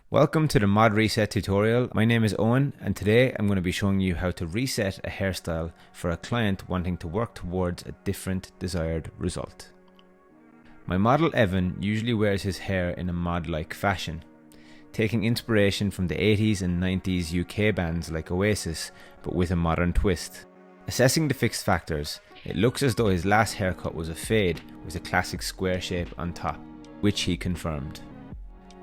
Welcome to the Mod Reset tutorial. My name is Eoin and today I'm going to be showing you how to reset a hairstyle for a client wanting to work towards a different desired result. My model Evan usually wears his hair in a mod-like fashion, taking inspiration from the 80s and 90s UK bands like Oasis, but with a modern twist. Assessing the fixed factors, it looks as though his last haircut was a fade with a classic square shape on top, which he confirmed.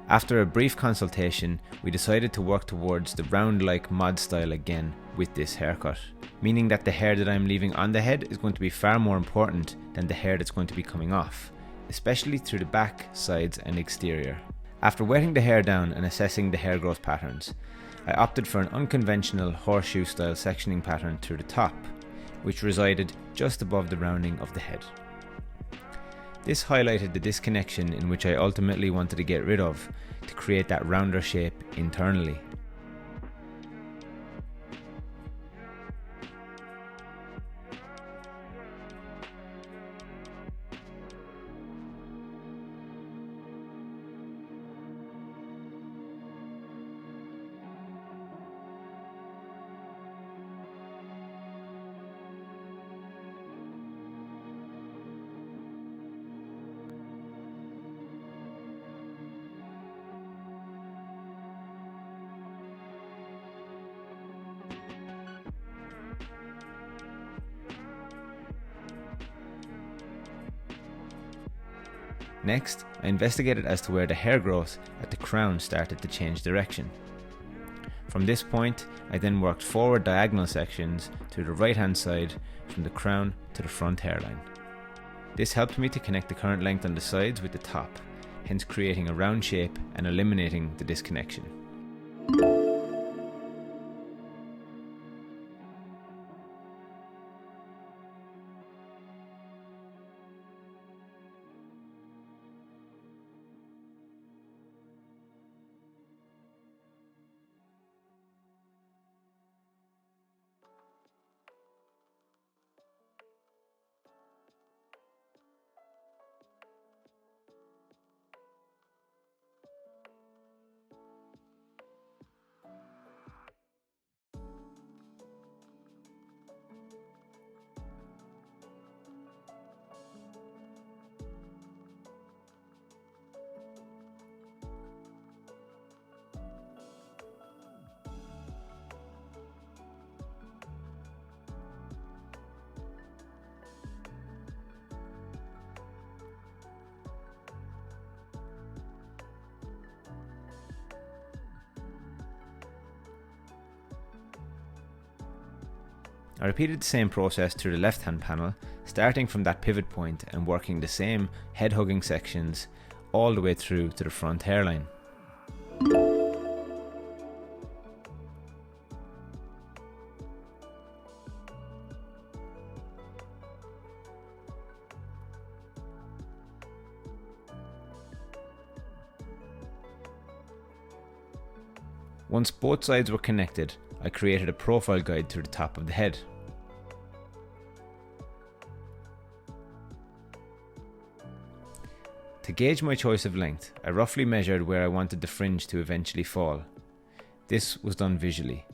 After a brief consultation, we decided to work towards the round-like mod style again with this haircut, meaning that the hair that I'm leaving on the head is going to be far more important than the hair that's going to be coming off, especially through the back, sides and exterior. After wetting the hair down and assessing the hair growth patterns, I opted for an unconventional horseshoe style sectioning pattern through the top, which resided just above the rounding of the head. This highlighted the disconnection in which I ultimately wanted to get rid of to create that rounder shape internally. Next, I investigated as to where the hair growth at the crown started to change direction. From this point, I then worked forward diagonal sections to the right hand side from the crown to the front hairline. This helped me to connect the current length on the sides with the top, hence creating a round shape and eliminating the disconnection. I repeated the same process through the left hand panel, starting from that pivot point and working the same head hugging sections all the way through to the front hairline. Once both sides were connected, I created a profile guide through the top of the head. To gauge my choice of length, I roughly measured where I wanted the fringe to eventually fall. This was done visually.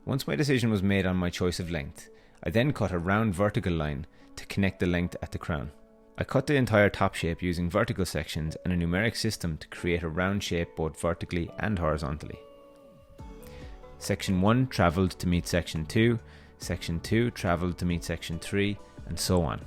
Once my decision was made on my choice of length, I then cut a round vertical line to connect the length at the crown. I cut the entire top shape using vertical sections and a numeric system to create a round shape both vertically and horizontally. Section 1 travelled to meet section 2, section 2 travelled to meet section 3, and so on.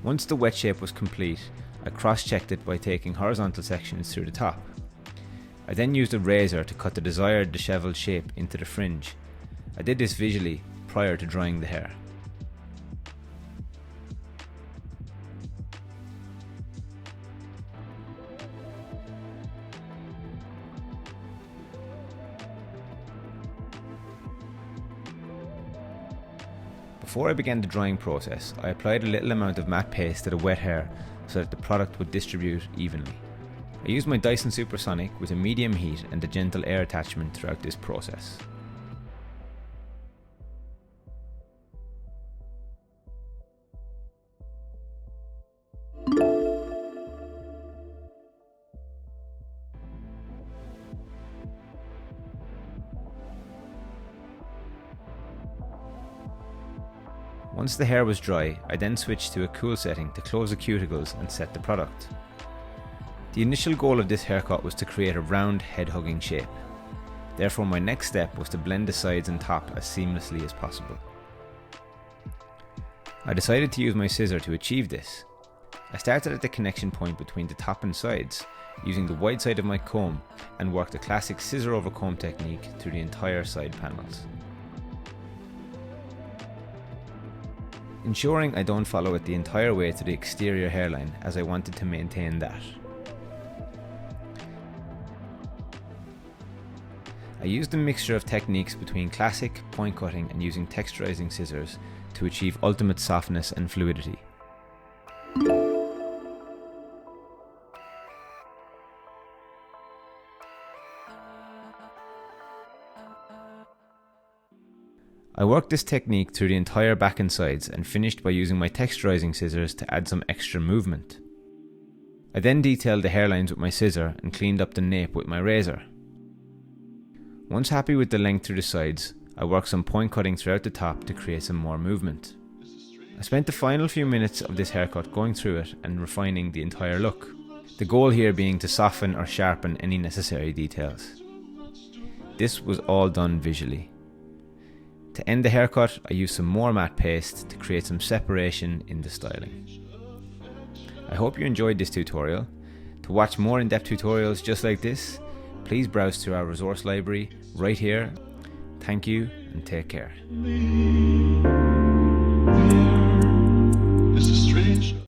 Once the wet shape was complete, I cross-checked it by taking horizontal sections through the top. I then used a razor to cut the desired dishevelled shape into the fringe. I did this visually prior to drying the hair. Before I began the drying process, I applied a little amount of matte paste to the wet hair so that the product would distribute evenly. I used my Dyson Supersonic with a medium heat and a gentle air attachment throughout this process. Once the hair was dry, I then switched to a cool setting to close the cuticles and set the product. The initial goal of this haircut was to create a round head-hugging shape. Therefore, my next step was to blend the sides and top as seamlessly as possible. I decided to use my scissor to achieve this. I started at the connection point between the top and sides, using the wide side of my comb, and worked a classic scissor-over-comb technique through the entire side panels. Ensuring I don't follow it the entire way to the exterior hairline, as I wanted to maintain that. I used a mixture of techniques between classic, point cutting and using texturising scissors to achieve ultimate softness and fluidity. I worked this technique through the entire back and sides and finished by using my texturising scissors to add some extra movement. I then detailed the hairlines with my scissor and cleaned up the nape with my razor. Once happy with the length through the sides, I worked some point cutting throughout the top to create some more movement. I spent the final few minutes of this haircut going through it and refining the entire look. The goal here being to soften or sharpen any necessary details. This was all done visually. To end the haircut, I used some more matte paste to create some separation in the styling. I hope you enjoyed this tutorial. To watch more in-depth tutorials just like this, please browse through our resource library right here. Thank you and take care.